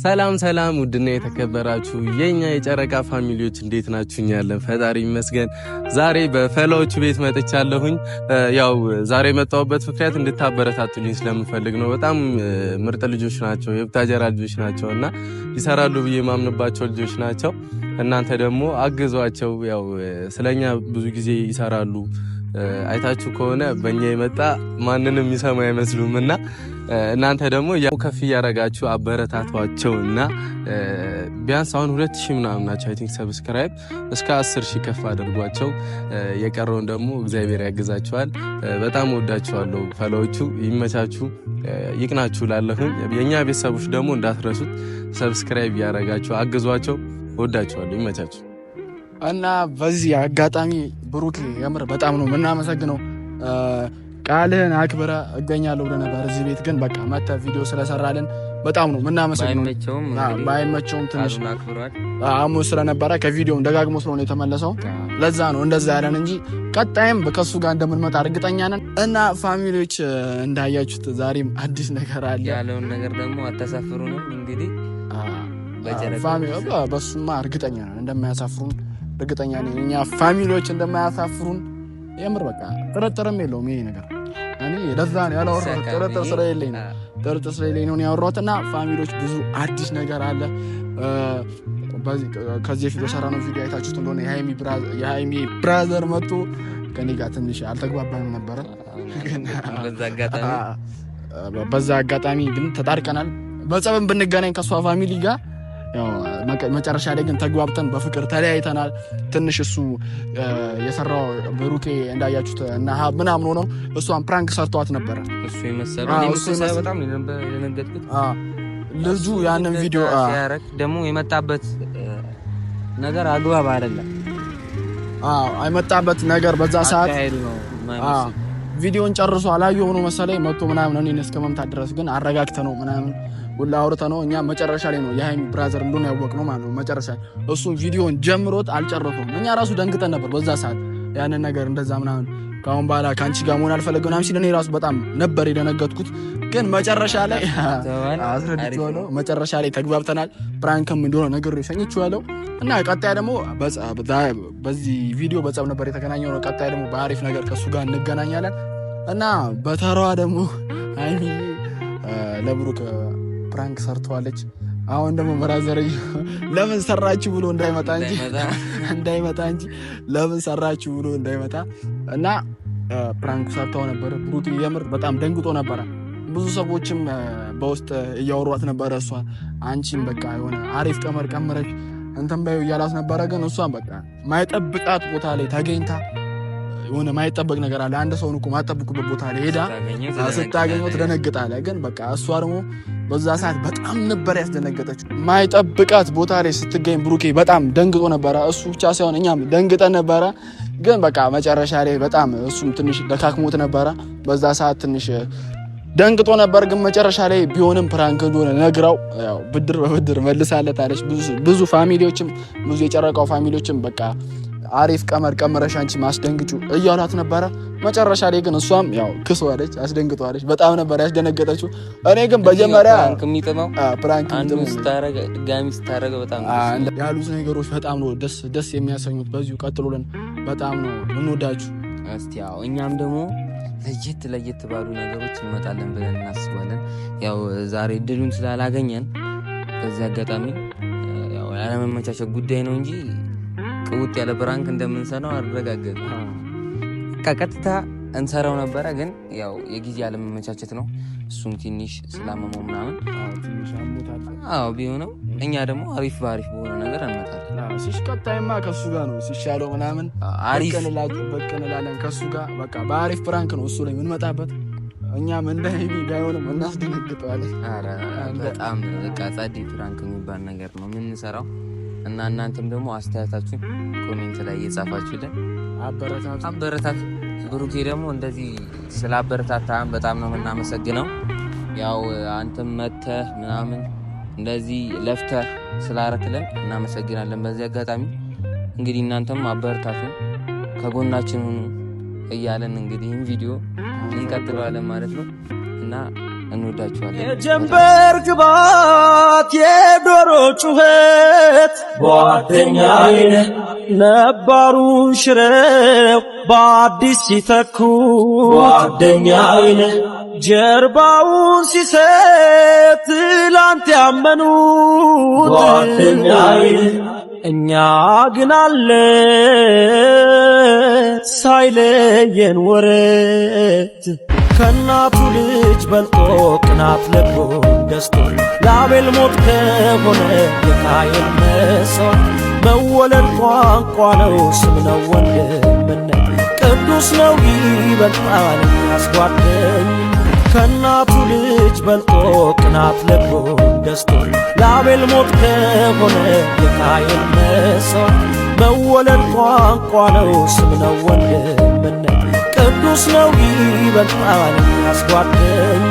ሰላም ውድና የተከበራችሁ የኛ የጨረቃ ፋሚሊዎች እንዴት ናችሁኝ? ያለን ፈጣሪ ይመስገን። ዛሬ በፈላዎቹ ቤት መጥቻለሁኝ። ያው ዛሬ መጣሁበት ምክንያት እንድታበረታቱልኝ ስለምፈልግ ነው። በጣም ምርጥ ልጆች ናቸው፣ የቡታጀራ ልጆች ናቸውና ይሰራሉ ብዬ ማምንባቸው ልጆች ናቸው። እናንተ ደግሞ አግዟቸው። ያው ስለኛ ብዙ ጊዜ ይሰራሉ። አይታችሁ ከሆነ በእኛ የመጣ ማንንም ይሰማ አይመስሉምና እናንተ ደግሞ ያው ከፍ ያረጋችሁ አበረታቷቸውና ቢያንስ አሁን 2000 ምናምን ናቸው። አይ ቲንክ ሰብስክራይብ እስከ 10000 ከፍ አድርጓቸው። የቀረውን ደግሞ እግዚአብሔር ያግዛቸዋል። በጣም ወዳችኋለሁ። ፈላዎቹ ይመቻችሁ፣ ይቅናችሁ። ላለሁኝ የኛ ቤተሰቦች ደግሞ እንዳትረሱት ሰብስክራይብ ያረጋችሁ አግዟቸው። ወዳችኋለሁ። ይመቻችሁ። እና በዚህ አጋጣሚ ብሩክ የምር በጣም ነው የምናመሰግነው። ቃልህን አክብረ እገኛለሁ ብለህ ነበር እዚህ ቤት፣ ግን በቃ መተ ቪዲዮ ስለሰራልን በጣም ነው የምናመሰግነው። ባይመቸውም ትንሽ አሞ ስለነበረ ከቪዲዮም ደጋግሞ ስለሆነ የተመለሰው ለዛ ነው እንደዛ ያለን እንጂ ቀጣይም ከሱ ጋር እንደምንመጣ እርግጠኛ ነን። እና ፋሚሊዎች እንዳያችሁት ዛሬም አዲስ ነገር አለ። ያለውን ነገር ደግሞ አታሳፍሩንም። እንግዲህ በሱማ እርግጠኛ ነን እንደማያሳፍሩን እርግጠኛ ነኝ። እኛ ፋሚሊዎች እንደማያሳፍሩን የምር በቃ ጥርጥርም የለውም ይሄ ነገር። እኔ ለዛ ነው ያላወራሁት፣ ጥርጥር ስለሌለኝ ነው ያወራሁት። እና ፋሚሊዎች ብዙ አዲስ ነገር አለ። ከዚህ ፊት የሰራነው ቪዲዮ አይታችሁት እንደሆነ የሃይሚ ብራዘር መጥቶ ከኔ ጋር ትንሽ አልተግባባንም ነበረ። በዛ አጋጣሚ ግን ተጣርቀናል። በጸብም ብንገናኝ ከሷ ፋሚሊ ጋር ያው መጨረሻ ላይ ግን ተግባብተን በፍቅር ተለያይተናል። ትንሽ እሱ የሰራው ብሩኬ እንዳያችሁት እና ምናምን ሆነው እሷን ፕራንክ ሰርቷት ነበረ። እሱ የመሰለው በጣም የነገጥኩት ልጁ ያንን ቪዲዮ ሲያረግ ደግሞ የመጣበት ነገር አግባብ አይደለም። አይመጣበት ነገር በዛ ሰዓት ቪዲዮን ጨርሶ አላየው ነው መሰለኝ መጥቶ ምናምን እኔን እስከ መምታት ድረስ ግን አረጋግተ ነው ምናምን ሁላ አውርተ ነው። እኛ መጨረሻ ላይ ነው የሃይሚ ብራዘር እንደሆነ ያወቅነው ማለት ነው። መጨረሻ እሱ ቪዲዮን ጀምሮት አልጨረሰውም። እኛ ራሱ ደንግጠን ነበር በዛ ሰዓት ያንን ነገር እንደዛ ምናምን ካሁን በኋላ ካንቺ ጋር መሆን አልፈለግም ምናምን ሲል እኔ ራሱ በጣም ነበር የደነገጥኩት። ግን መጨረሻ ላይ አስረድቼዋለሁ። መጨረሻ ላይ ተግባብተናል። ፕራንክም እንደሆነ ነገር ሸኝቼዋለሁ። እና ቀጣይ ደግሞ በዚህ ቪዲዮ በጸብ ነበር የተገናኘው ነው። ቀጣይ ደግሞ በአሪፍ ነገር ከሱ ጋር እንገናኛለን። እና በተራዋ ደግሞ ሃይሚ ለብሩክ ፕራንክ ሰርተዋለች። አሁን ደግሞ ብራዘር ለምን ሰራችሁ ብሎ እንዳይመጣ እንጂ ለምን ሰራችሁ ብሎ እንዳይመጣ እና ፕራንክ ሰርተው ነበር። ብሩክ የምር በጣም ደንግጦ ነበረ። ብዙ ሰዎችም በውስጥ እያወሯት ነበረ። እሷ አንቺም በቃ የሆነ አሪፍ ቀመር ቀመረች እንትን ባዩ እያላት ነበረ። ግን እሷን በቃ ማይጠብቃት ቦታ ላይ ተገኝታ የሆነ ማይጠበቅ ነገር አለ። አንድ ሰው እኮ ማይጠብቁበት ቦታ ላይ ሄዳ ስታገኘው ትደነግጣለህ። ግን በቃ እሷ ደግሞ በዛ ሰዓት በጣም ነበር ያስደነገጠችው። ማይጠብቃት ቦታ ላይ ስትገኝ ብሩኬ በጣም ደንግጦ ነበረ። እሱ ብቻ ሳይሆን እኛም ደንግጠን ነበረ። ግን በቃ መጨረሻ ላይ በጣም እሱም ትንሽ ደካክሞት ነበረ። በዛ ሰዓት ትንሽ ደንግጦ ነበር። ግን መጨረሻ ላይ ቢሆንም ፕራንክ እንደሆነ ነግራው ያው ብድር በብድር መልሳለታለች። ብዙ ፋሚሊዎችም ብዙ የጨረቃው ፋሚሊዎችም በቃ አሪፍ ቀመር ቀመረሽ አንቺ ማስደንግጩ እያሏት ነበረ። መጨረሻ ላይ ግን እሷም ያው ክሷለች፣ አስደንግጧለች። በጣም ነበር ያስደነገጠችው። እኔ ግን በመጀመሪያ ፕራንክ ድጋሚ ስታረገ በጣም ያሉት ነገሮች በጣም ነው ደስ የሚያሰኙት። በዚሁ ቀጥሉልን። በጣም ነው እንወዳችሁ። እስቲ ያው እኛም ደግሞ ለየት ባሉ ነገሮች እንመጣለን ብለን እናስባለን። ያው ዛሬ እድሉን ስላላገኘን በዚህ አጋጣሚ ያው ያለመመቻቸት ጉዳይ ነው እንጂ ቅውጥ ያለ ፕራንክ እንደምንሰራው አረጋገጥ ቀጥታ እንሰራው ነበረ። ግን ያው የጊዜ ያለመመቻቸት ነው። እሱም ትንሽ ስላመመው ምናምን ቢሆንም እኛ ደግሞ አሪፍ በሆነ ነገር እንመጣለን። ሲሽቀጣይማ ከሱ ጋር ነው ሲሻለው ምናምን አሪፍ በቀንላለን ከሱ ጋር በቃ በአሪፍ ፕራንክ ነው እሱ ላይ የምንመጣበት። እኛም እንደ ሄቢ ባይሆንም እናስደነግጠዋለን። በጣም በቃ ጸዴ ፕራንክ የሚባል ነገር ነው የምንሰራው። እና እናንተም ደግሞ አስተያየታችሁን ኮሜንት ላይ እየጻፋችሁልን አበረታቱ። ብሩኬ ደግሞ እንደዚህ ስለ አበረታታን በጣም ነው የምናመሰግነው። ያው አንተም መተህ ምናምን እንደዚህ ለፍተህ ስላረክልን እናመሰግናለን። በዚህ አጋጣሚ እንግዲህ እናንተም አበረታቱን፣ ከጎናችን ሁኑ እያለን እንግዲህ ቪዲዮ እንቀጥለዋለን ማለት ነው እና እንወዳችኋለን። የጀንበር ግባት ከበሮ ጩኸት ጓደኛዬ ነባሩን ሽረው በአዲስ ሲተኩ ጓደኛዬ ጀርባውን ሲሰጥ ትላንት ያመኑት ጓደኛዬ እኛ ግን አለ ሳይለየን ወረት ከናቱ ልጅ በልጦ ቅናት ልቡን ገዝቶ ለአቤል ሞት ከሆነ የቃየል መሥዋዕት መወለድ ቋንቋ ነው ስም ነው ወንድምነት ቅዱስ ነው ይበልጣል ያስጓደኝ ከናቱ ልጅ በልጦ ቅናት ልቡን ገዝቶ ለአቤል ሞት ከሆነ የቃየል መሥዋዕት መወለድ ቋንቋ ነው ስም ነው ወንድምነት ቅዱስ ነው ይበልጣል ያስጓደኝ